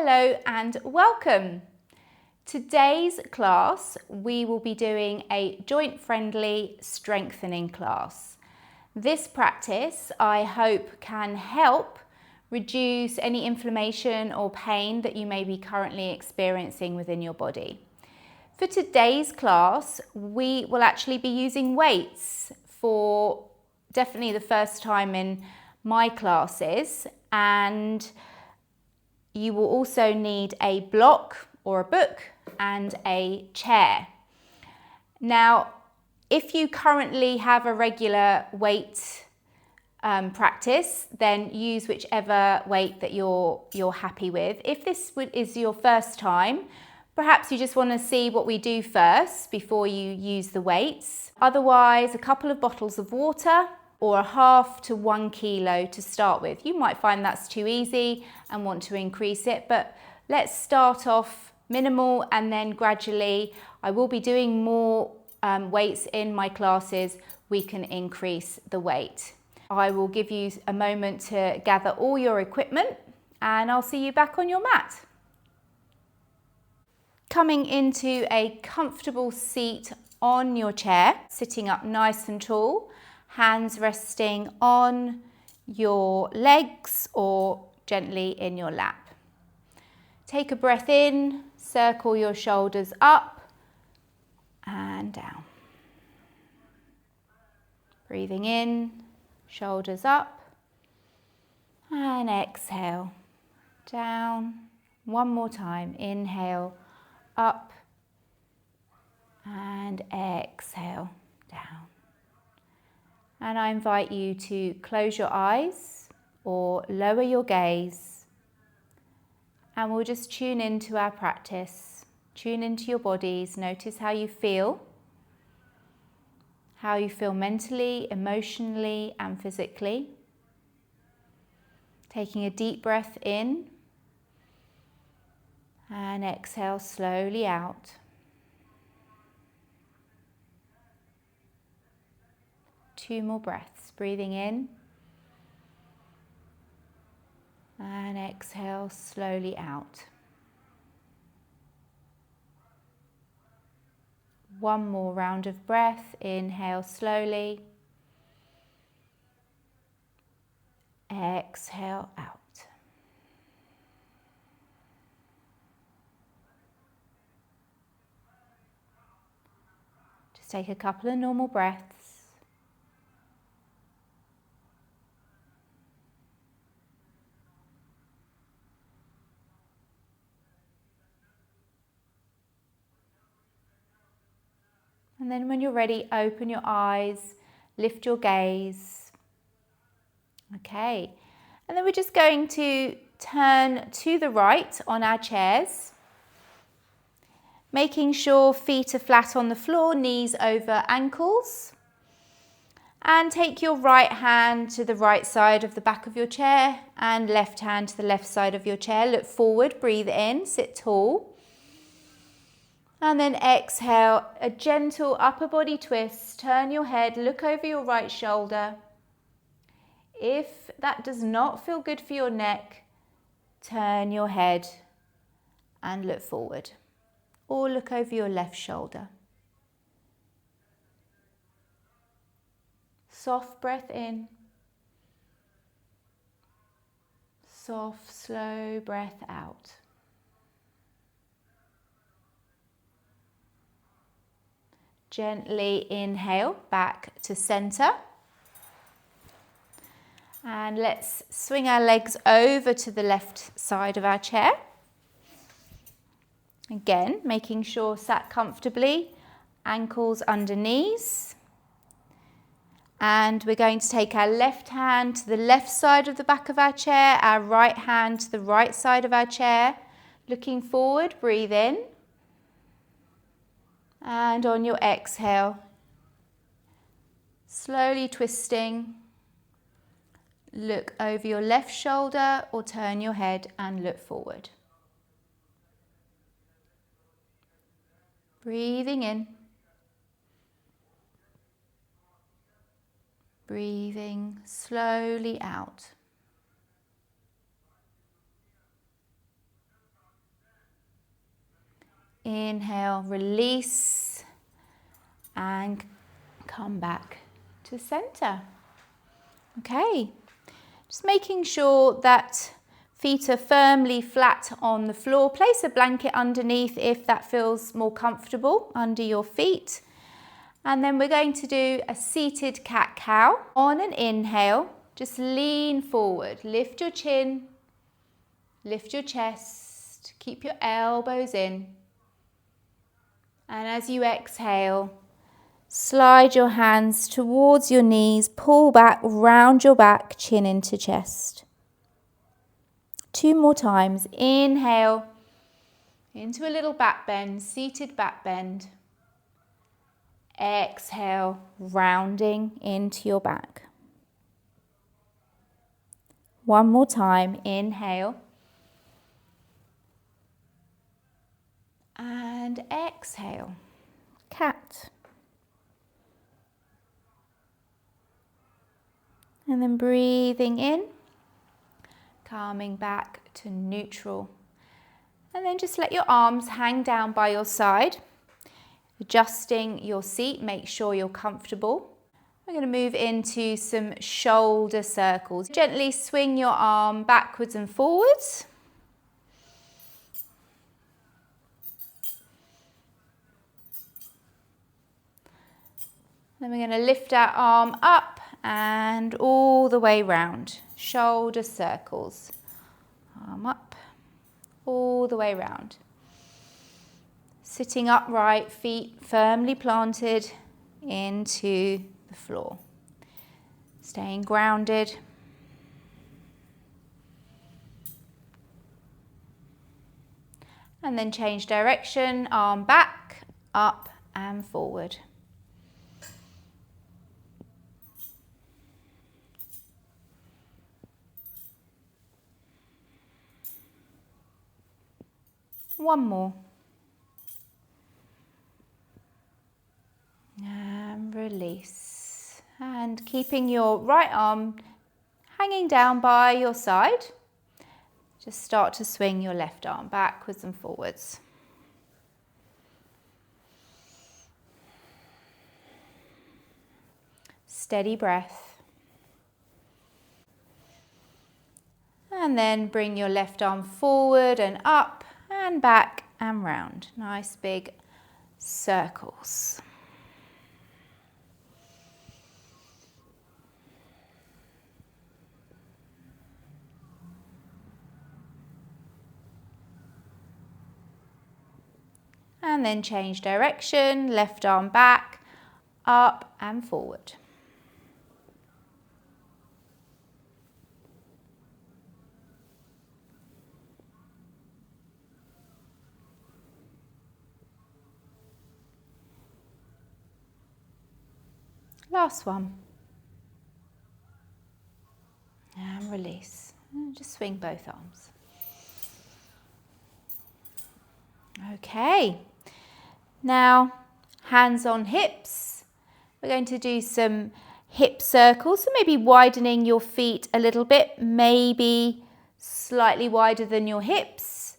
Hello and welcome. Today's class we will be doing a joint-friendly strengthening class. This practice I hope can help reduce any inflammation or pain that you may be currently experiencing within your body. For today's class we will actually be using weights for definitely the first time in my classes, and you will also need a block or a book and a chair. Now, if you currently have a regular weight practice, then use whichever weight that you're happy with. If this is your first time, perhaps you just want to see what we do first before you use the weights. Otherwise, a couple of bottles of water or 1/2 to 1 kilo to start with. You might find that's too easy and want to increase it, but let's start off minimal and then gradually, I will be doing more weights in my classes, we can increase the weight. I will give you a moment to gather all your equipment and I'll see you back on your mat. Coming into a comfortable seat on your chair, sitting up nice and tall, hands resting on your legs or gently in your lap. Take a breath in, circle your shoulders up and down. Breathing in, shoulders up, and exhale, down. One more time, inhale, up, and exhale, down. And I invite you to close your eyes or lower your gaze, and we'll just tune into our practice. Tune into your bodies, notice how you feel mentally, emotionally and physically. Taking a deep breath in and exhale slowly out. Two more breaths, breathing in and exhale slowly out. One more round of breath, inhale slowly, exhale out. Just take a couple of normal breaths. And then when you're ready, open your eyes, lift your gaze. Okay, and then we're just going to turn to the right on our chairs, making sure feet are flat on the floor, knees over ankles. And take your right hand to the right side of the back of your chair and left hand to the left side of your chair. Look forward, breathe in, sit tall. And then exhale, a gentle upper body twist. Turn your head, look over your right shoulder. If that does not feel good for your neck, turn your head and look forward. Or look over your left shoulder. Soft breath in. Soft, slow breath out. Gently inhale back to center. And let's swing our legs over to the left side of our chair. Again, making sure sat comfortably, ankles under knees. And we're going to take our left hand to the left side of the back of our chair, our right hand to the right side of our chair. Looking forward, breathe in. And on your exhale, slowly twisting, look over your left shoulder or turn your head and look forward. Breathing in. Breathing slowly out. Inhale, release, and come back to center. Okay, just making sure that feet are firmly flat on the floor. Place a blanket underneath if that feels more comfortable under your feet. And then we're going to do a seated cat-cow. On an inhale, just lean forward, lift your chin, lift your chest, keep your elbows in. And as you exhale, slide your hands towards your knees, pull back, round your back, chin into chest. 2 more times. Inhale into a little back bend, seated back bend. Exhale, rounding into your back. 1 more time. Inhale. And exhale. Cat. And then breathing in, calming back to neutral. And then just let your arms hang down by your side. Adjusting your seat, make sure you're comfortable. We're going to move into some shoulder circles. Gently swing your arm backwards and forwards. Then we're going to lift our arm up and all the way round. Shoulder circles. Arm up, all the way round. Sitting upright, feet firmly planted into the floor. Staying grounded. And then change direction, arm back, up and forward. One more. And release. And keeping your right arm hanging down by your side, just start to swing your left arm backwards and forwards. Steady breath. And then bring your left arm forward and up and back and round. Nice big circles. And then change direction, left arm back, up and forward. Last one. And release. And just swing both arms. Okay. Now, hands on hips. We're going to do some hip circles. So maybe widening your feet a little bit, maybe slightly wider than your hips.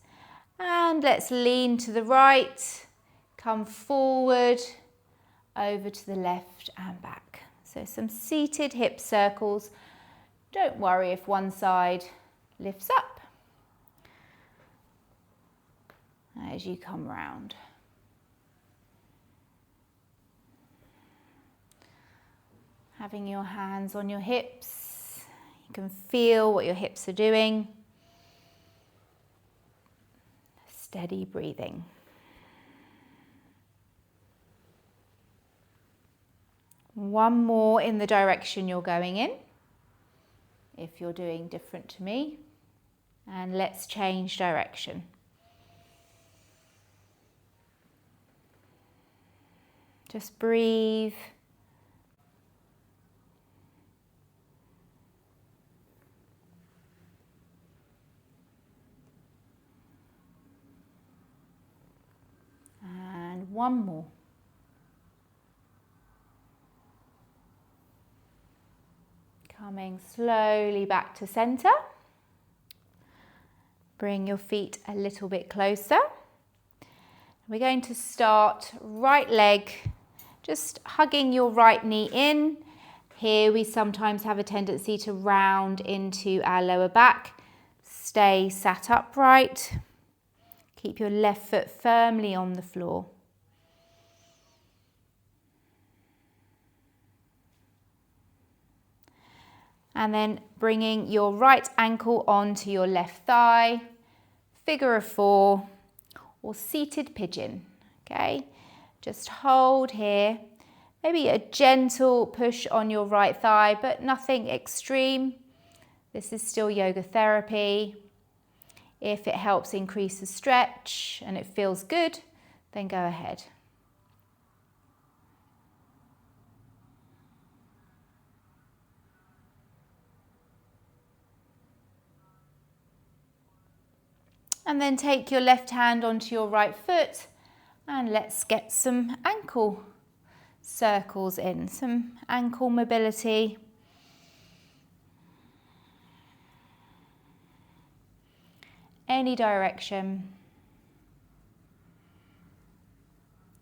And let's lean to the right, come forward, over to the left and back. So some seated hip circles. Don't worry if one side lifts up as you come round. Having your hands on your hips, you can feel what your hips are doing. Steady breathing. One more in the direction you're going in, if you're doing different to me. And let's change direction. Just breathe. And one more. Coming slowly back to center. Bring your feet a little bit closer. We're going to start right leg, just hugging your right knee in. Here we sometimes have a tendency to round into our lower back. Stay sat upright. Keep your left foot firmly on the floor. And then bringing your right ankle onto your left thigh, figure of four or seated pigeon, okay? Just hold here. Maybe a gentle push on your right thigh, but nothing extreme. This is still yoga therapy. If it helps increase the stretch and it feels good, then go ahead. And then take your left hand onto your right foot and let's get some ankle circles in, some ankle mobility. Any direction.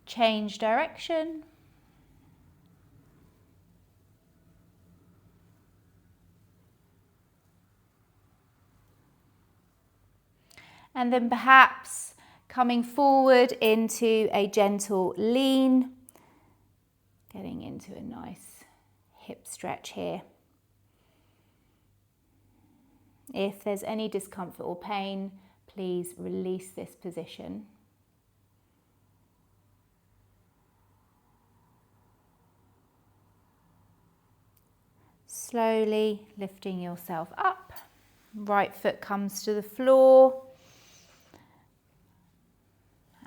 Change direction. And then perhaps coming forward into a gentle lean, getting into a nice hip stretch here. If there's any discomfort or pain, please release this position. Slowly lifting yourself up. Right foot comes to the floor.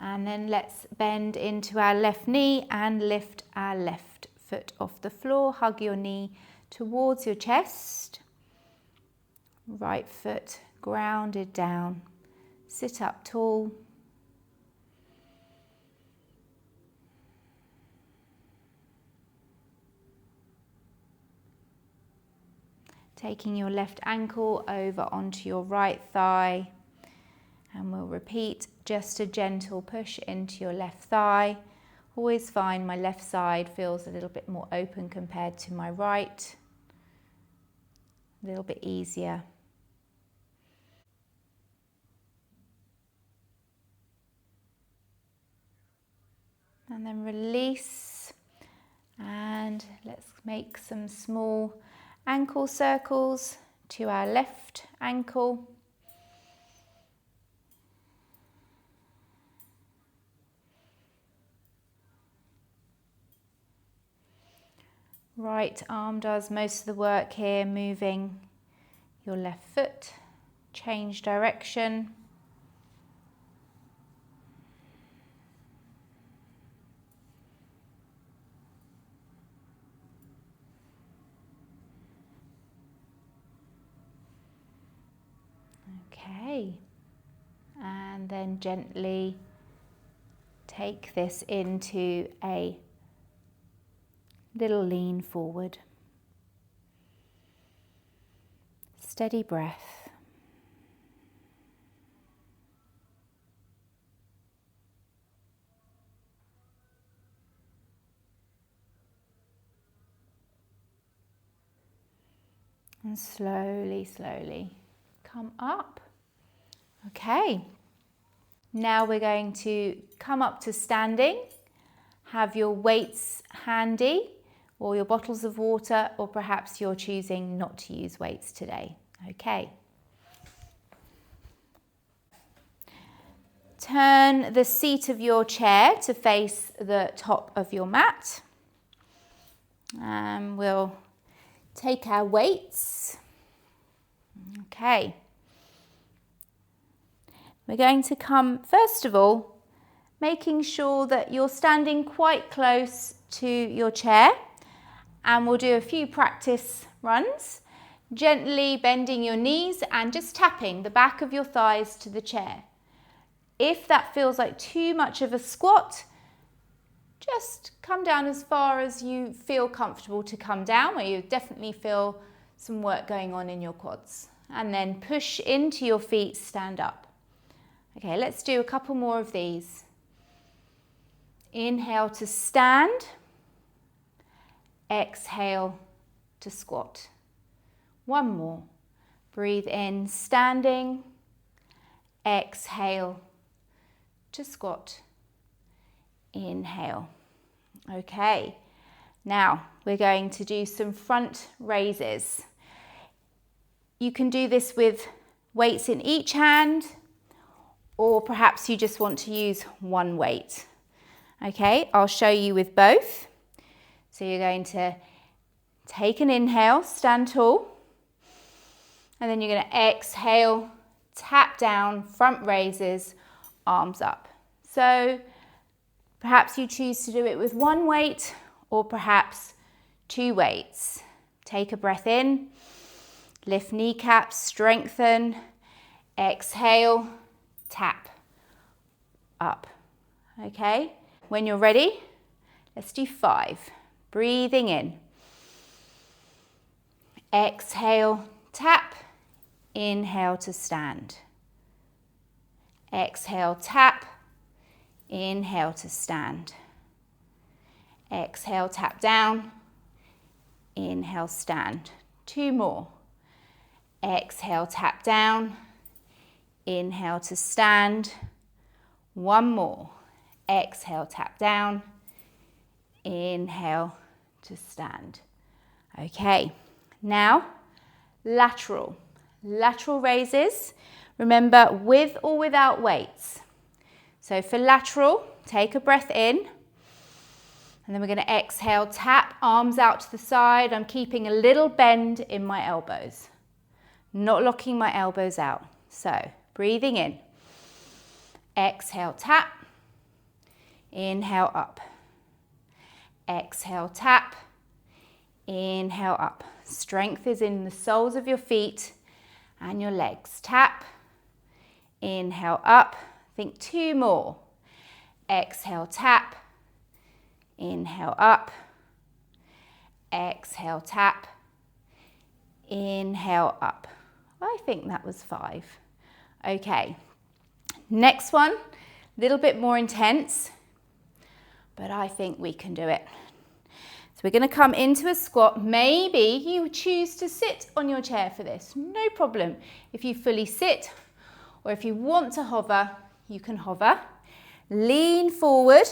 And then let's bend into our left knee and lift our left foot off the floor. Hug your knee towards your chest. Right foot grounded down. Sit up tall. Taking your left ankle over onto your right thigh. And we'll repeat just a gentle push into your left thigh. Always find my left side feels a little bit more open compared to my right. A little bit easier. And then release. And let's make some small ankle circles to our left ankle. Right arm does most of the work here, moving your left foot, change direction. Okay, and then gently take this into a little lean forward. Steady breath. And slowly, slowly come up. Okay, now we're going to come up to standing. Have your weights handy, or your bottles of water, or perhaps you're choosing not to use weights today. Okay. Turn the seat of your chair to face the top of your mat. And we'll take our weights. Okay. We're going to come, first of all, making sure that you're standing quite close to your chair. And we'll do a few practice runs, gently bending your knees and just tapping the back of your thighs to the chair. If that feels like too much of a squat, just come down as far as you feel comfortable to come down, where you definitely feel some work going on in your quads. And then push into your feet, stand up. Okay, let's do a couple more of these. Inhale to stand. Exhale to squat. One more. Breathe in, standing. Exhale to squat. Inhale. Okay, now we're going to do some front raises. You can do this with weights in each hand, or perhaps you just want to use one weight. Okay, I'll show you with both. So you're going to take an inhale, stand tall, and then you're going to exhale, tap down, front raises, arms up. So perhaps you choose to do it with one weight or perhaps two weights. Take a breath in, lift kneecaps, strengthen, exhale, tap, up. Okay, when you're ready, let's do 5. Breathing in. Exhale, tap, inhale to stand. Exhale, tap, inhale to stand. Exhale, tap down, inhale, stand. 2 more. Exhale, tap down, inhale to stand. 1 more. Exhale, tap down, inhale to stand. Okay, now lateral raises. Remember, with or without weights. So for lateral, take a breath in, and then we're going to exhale, tap, arms out to the side. I'm keeping a little bend in my elbows, not locking my elbows out. So breathing in, exhale, tap, inhale, up. Exhale, tap, inhale, up. Strength is in the soles of your feet and your legs. Tap, inhale, up. Think 2 more. Exhale, tap, inhale, up. Exhale, tap, inhale, up. I think that was 5. Okay, next one, a little bit more intense, but I think we can do it. So we're going to come into a squat. Maybe you choose to sit on your chair for this. No problem. If you fully sit, or if you want to hover, you can hover. Lean forward,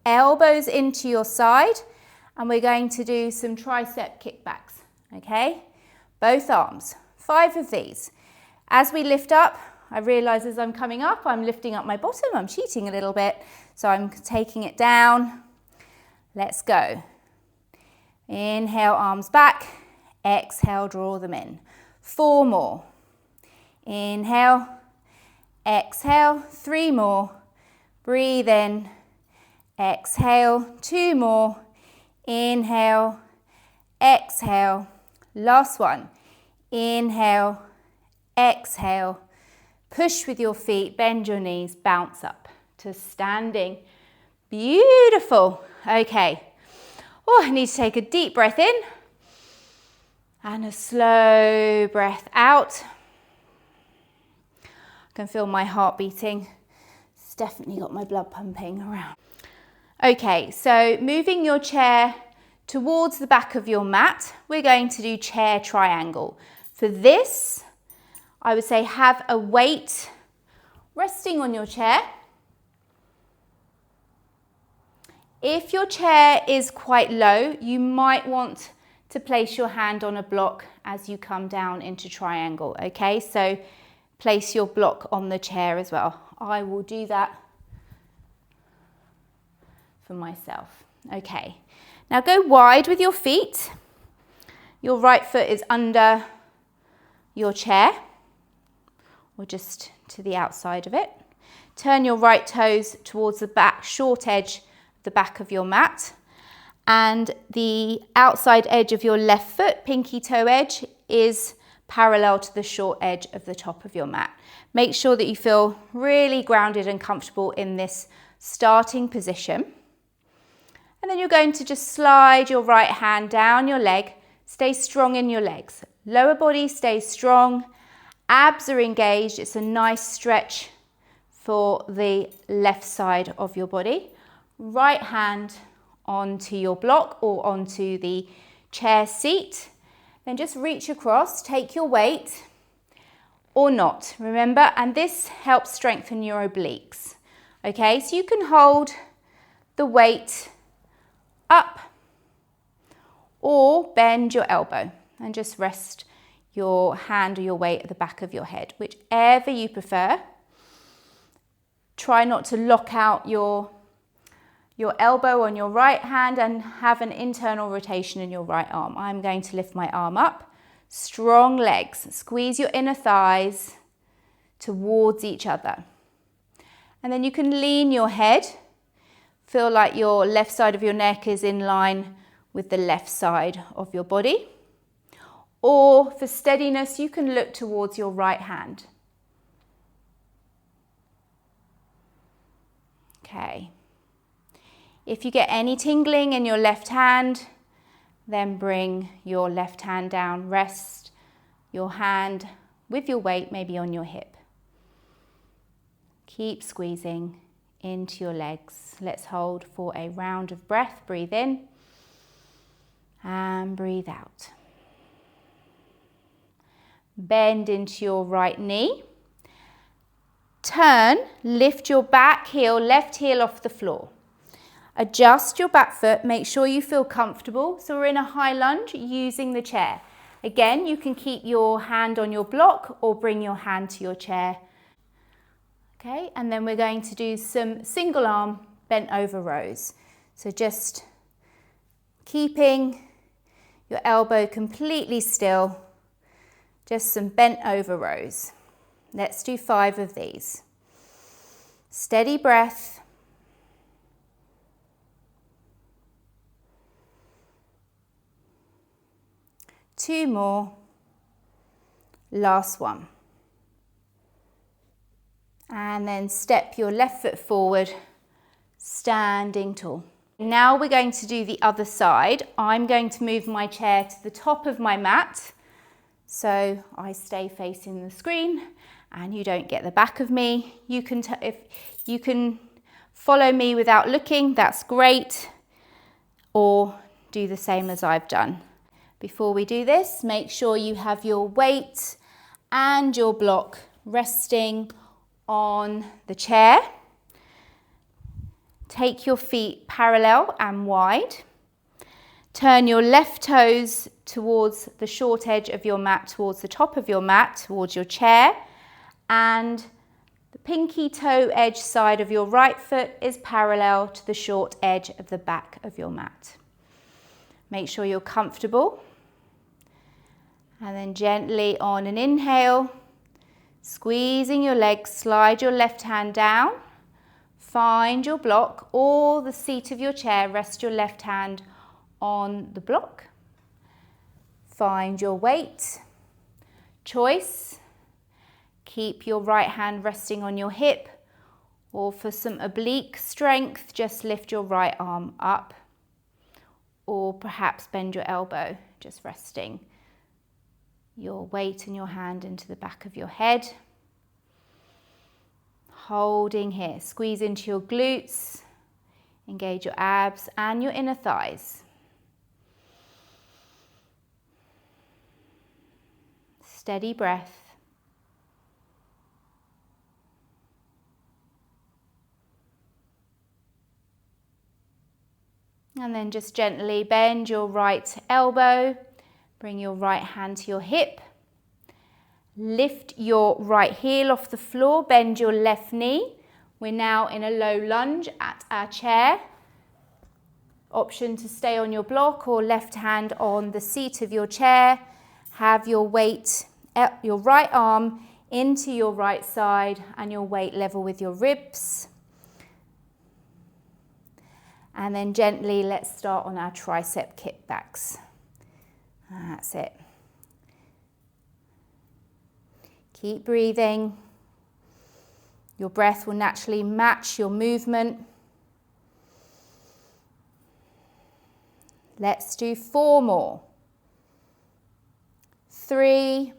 elbows into your side, and we're going to do some tricep kickbacks, okay? Both arms, 5 of these. As we lift up, I realise as I'm coming up, I'm lifting up my bottom. I'm cheating a little bit, so I'm taking it down. Let's go. Inhale, arms back. Exhale, draw them in. 4 more. Inhale, exhale, 3 more. Breathe in, exhale, 2 more. Inhale, exhale. Last one. Inhale, exhale. Push with your feet, bend your knees, bounce up to standing. Beautiful. Okay. Oh, I need to take a deep breath in and a slow breath out. I can feel my heart beating. It's definitely got my blood pumping around. Okay, so moving your chair towards the back of your mat, we're going to do chair triangle. For this, I would say have a weight resting on your chair. If your chair is quite low, you might want to place your hand on a block as you come down into triangle, okay? So place your block on the chair as well. I will do that for myself. Okay, now go wide with your feet. Your right foot is under your chair or just to the outside of it. Turn your right toes towards the back, short edge, the back of your mat, and the outside edge of your left foot, pinky toe edge, is parallel to the short edge of the top of your mat. Make sure that you feel really grounded and comfortable in this starting position. And then you're going to just slide your right hand down your leg. Stay strong in your legs. Lower body stays strong. Abs are engaged. It's a nice stretch for the left side of your body. right hand onto your block or onto the chair seat. Then just reach across, take your weight or not, remember, and this helps strengthen your obliques. Okay, so you can hold the weight up or bend your elbow and just rest your hand or your weight at the back of your head, whichever you prefer. Try not to lock out your elbow on your right hand and have an internal rotation in your right arm. I'm going to lift my arm up, strong legs, squeeze your inner thighs towards each other. And then you can lean your head, feel like your left side of your neck is in line with the left side of your body. Or for steadiness, you can look towards your right hand. Okay. If you get any tingling in your left hand, then bring your left hand down. Rest your hand with your weight maybe on your hip. Keep squeezing into your legs. Let's hold for a round of breath. Breathe in and breathe out. Bend into your right knee. Turn, lift your back heel, left heel off the floor. Adjust your back foot, make sure you feel comfortable. So we're in a high lunge using the chair. Again, you can keep your hand on your block or bring your hand to your chair. Okay, and then we're going to do some single arm bent over rows. So just keeping your elbow completely still, just some bent over rows. Let's do 5 of these. Steady breath. Two more. Last one. And then step your left foot forward, standing tall. Now we're going to do the other side. I'm going to move my chair to the top of my mat, so I stay facing the screen and you don't get the back of me. If you can follow me without looking, that's great, or do the same as I've done. Before we do this, make sure you have your weight and your block resting on the chair. Take your feet parallel and wide. Turn your left toes towards the short edge of your mat, towards the top of your mat, towards your chair. And the pinky toe edge side of your right foot is parallel to the short edge of the back of your mat. Make sure you're comfortable. And then gently on an inhale, squeezing your legs, slide your left hand down. Find your block or the seat of your chair, rest your left hand on the block. Find your weight. Choice. Keep your right hand resting on your hip, or for some oblique strength, just lift your right arm up, or perhaps bend your elbow, just resting your weight and your hand into the back of your head. Holding here, squeeze into your glutes, engage your abs and your inner thighs. Steady breath. And then just gently bend your right elbow, bring your right hand to your hip. Lift your right heel off the floor, bend your left knee. We're now in a low lunge at our chair. Option to stay on your block or left hand on the seat of your chair. Have your weight, your right arm into your right side and your weight level with your ribs. And then gently, let's start on our tricep kickbacks. That's it. Keep breathing. Your breath will naturally match your movement. Let's do 4 more. 3,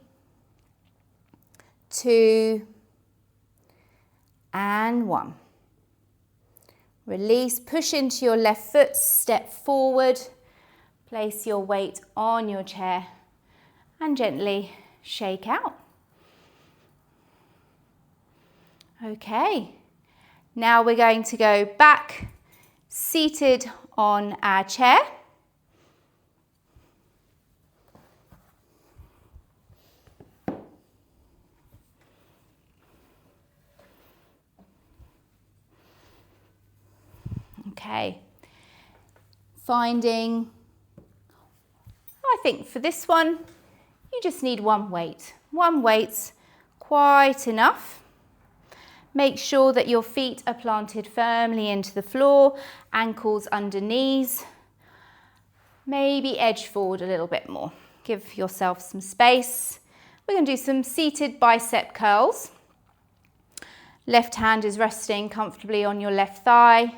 2, and 1. Release, push into your left foot, step forward, place your weight on your chair and gently shake out. Okay, now we're going to go back, seated on our chair. Okay, I think for this one, you just need one weight. One weight's quite enough. Make sure that your feet are planted firmly into the floor, ankles under knees. Maybe edge forward a little bit more. Give yourself some space. We're going to do some seated bicep curls. Left hand is resting comfortably on your left thigh.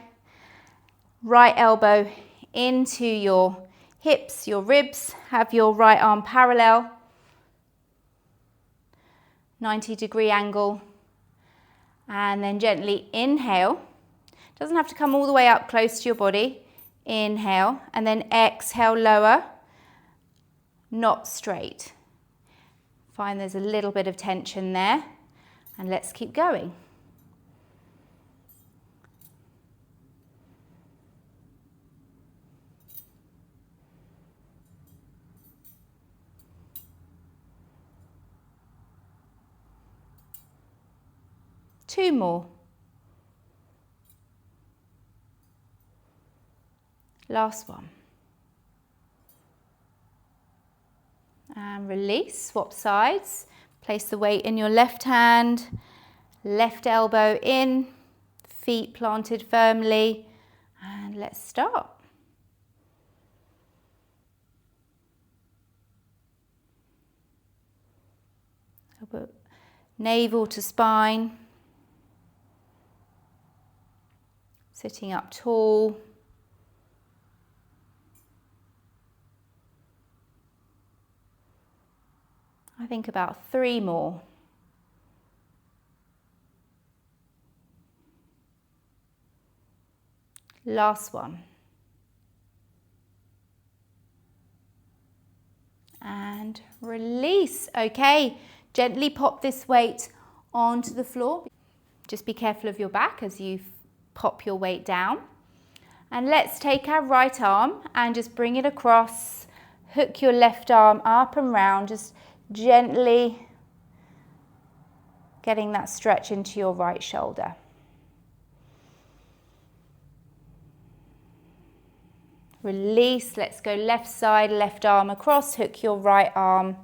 Right elbow into your hips, your ribs. Have your right arm parallel. 90-degree angle. And then gently inhale. Doesn't have to come all the way up close to your body. Inhale and then exhale, lower, not straight. Find there's a little bit of tension there. And let's keep going. Two more. Last one. And release, swap sides. Place the weight in your left hand, left elbow in, feet planted firmly, and let's start. Navel to spine. Sitting up tall. I think about 3 more. Last one. And release. Okay, gently pop this weight onto the floor. Just be careful of your back as you pop your weight down. And let's take our right arm and just bring it across. Hook your left arm up and round, just gently getting that stretch into your right shoulder. Release, let's go left side, left arm across, hook your right arm.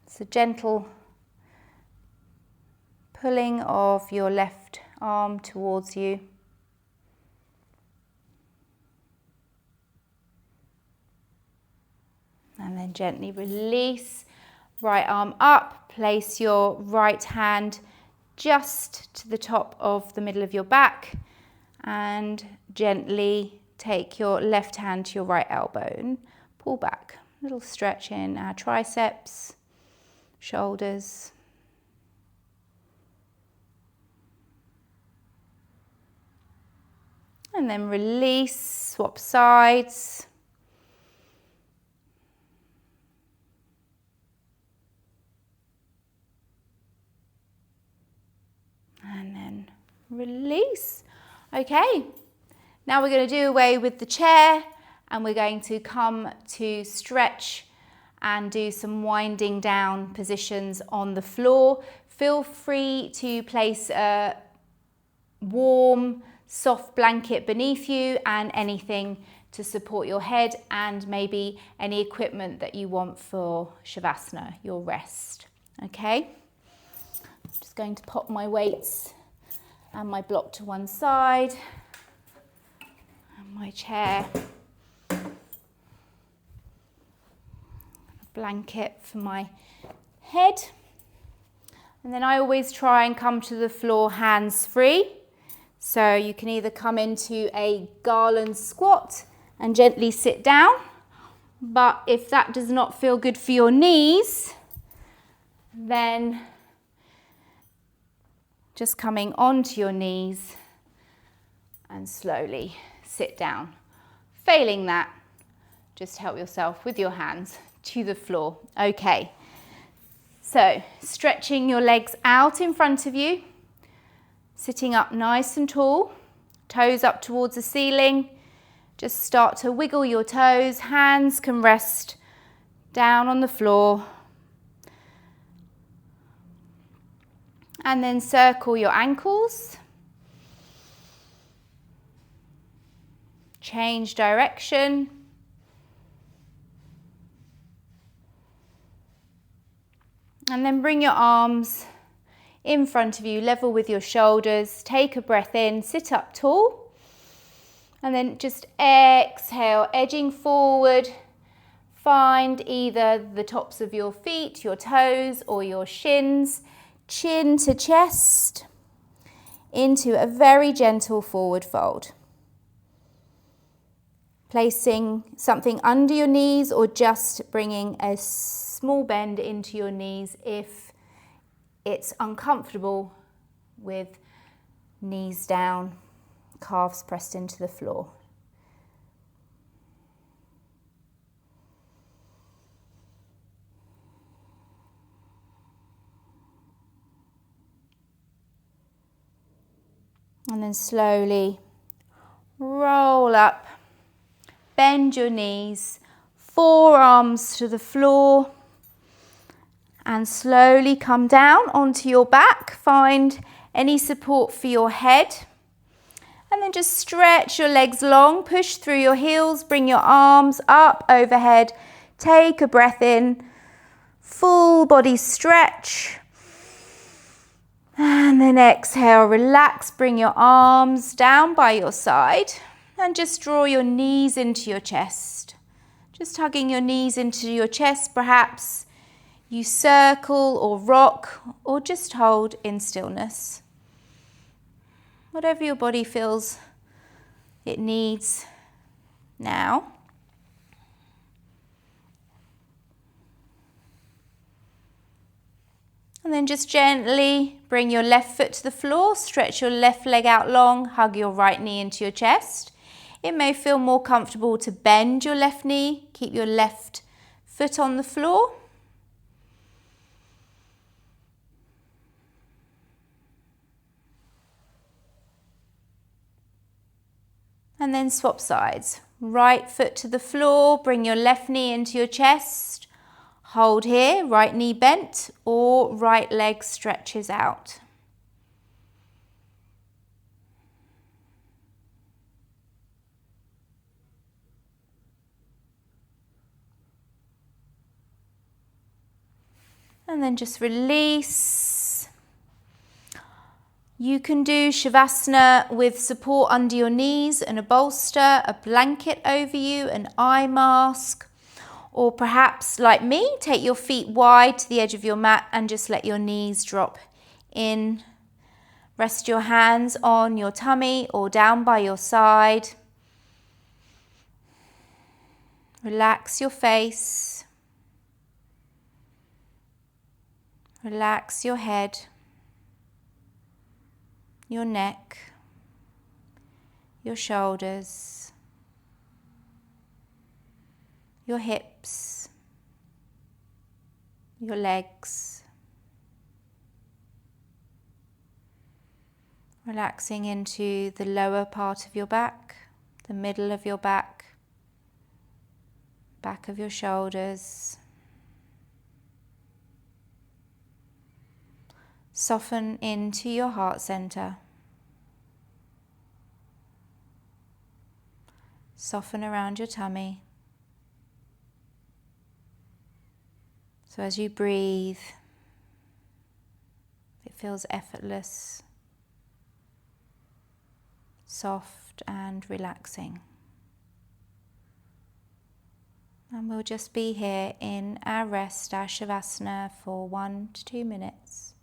It's a gentle pulling of your left arm towards you. And then gently release, right arm up, place your right hand just to the top of the middle of your back and gently take your left hand to your right elbow and pull back. A little stretch in our triceps, shoulders. And then release, swap sides. And then release. Okay, now we're going to do away with the chair and we're going to come to stretch and do some winding down positions on the floor. Feel free to place a warm, soft blanket beneath you and anything to support your head and maybe any equipment that you want for Shavasana, your rest. Okay, I'm just going to pop my weights and my block to one side and my chair, a blanket for my head, and then I always try and come to the floor hands free. So you can either come into a garland squat and gently sit down, but if that does not feel good for your knees, then just coming onto your knees and slowly sit down. Failing that, just help yourself with your hands to the floor. Okay, so stretching your legs out in front of you, sitting up nice and tall, toes up towards the ceiling. Just start to wiggle your toes, hands can rest down on the floor. And then circle your ankles. Change direction. And then bring your arms in front of you, level with your shoulders. Take a breath in, sit up tall. And then just exhale, edging forward. Find either the tops of your feet, your toes, or your shins. Chin to chest into a very gentle forward fold. Placing something under your knees or just bringing a small bend into your knees if it's uncomfortable with knees down, calves pressed into the floor. And then slowly roll up, bend your knees, forearms to the floor, and slowly come down onto your back. Find any support for your head. And then just stretch your legs long, push through your heels, bring your arms up overhead. Take a breath in, full body stretch. And then exhale, relax, bring your arms down by your side and just draw your knees into your chest. Just hugging your knees into your chest, perhaps you circle or rock or just hold in stillness. Whatever your body feels it needs now. And then just gently bring your left foot to the floor, stretch your left leg out long, hug your right knee into your chest. It may feel more comfortable to bend your left knee, keep your left foot on the floor. And then swap sides. Right foot to the floor, bring your left knee into your chest. Hold here, right knee bent or right leg stretches out. And then just release. You can do Shavasana with support under your knees and a bolster, a blanket over you, an eye mask. Or perhaps, like me, take your feet wide to the edge of your mat and just let your knees drop in. Rest your hands on your tummy or down by your side. Relax your face. Relax your head, your neck, your shoulders, your hips, your legs. Relaxing into the lower part of your back, the middle of your back, back of your shoulders. Soften into your heart center. Soften around your tummy. So as you breathe, it feels effortless, soft and relaxing. And we'll just be here in our rest, our Shavasana, for 1 to 2 minutes.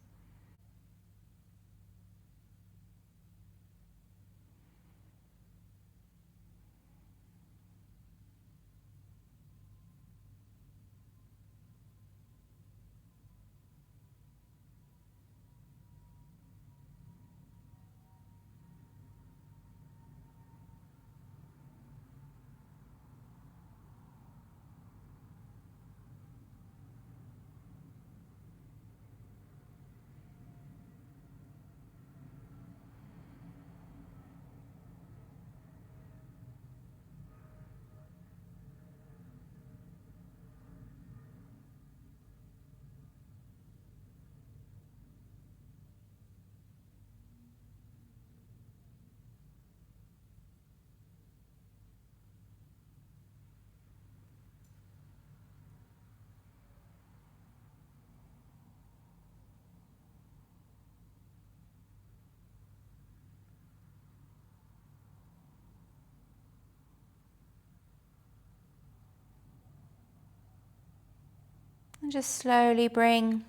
And just slowly bring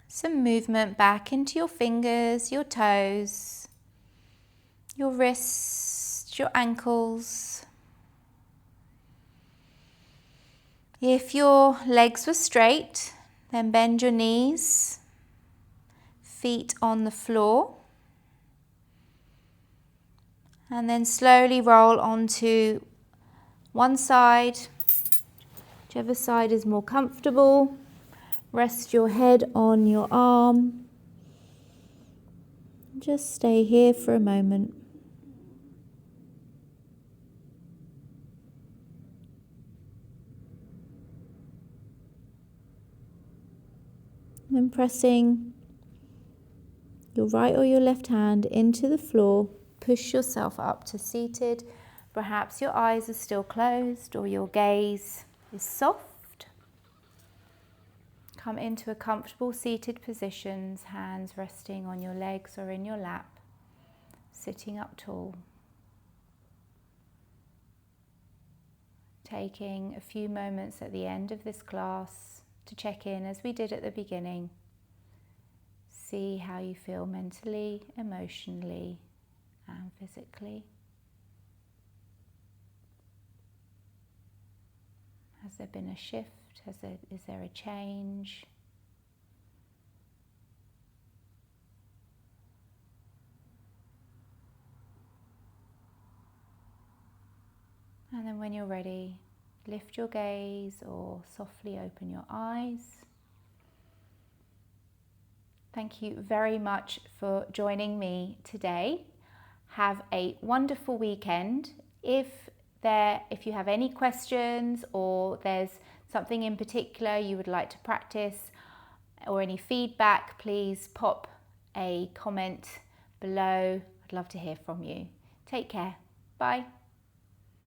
some movement back into your fingers, your toes, your wrists, your ankles. If your legs were straight, then bend your knees, feet on the floor, and then slowly roll onto one side, whichever side is more comfortable. Rest your head on your arm. Just stay here for a moment. And pressing your right or your left hand into the floor, push yourself up to seated. Perhaps your eyes are still closed or your gaze is soft. Come into a comfortable seated position, hands resting on your legs or in your lap, sitting up tall. Taking a few moments at the end of this class to check in as we did at the beginning. See how you feel mentally, emotionally, and physically. Has there been a shift? Is there a change? And then when you're ready, lift your gaze or softly open your eyes. Thank you very much for joining me today. Have a wonderful weekend. If you have any questions or there's something in particular you would like to practice or any feedback, please pop a comment below. I'd love to hear from you. Take care. Bye.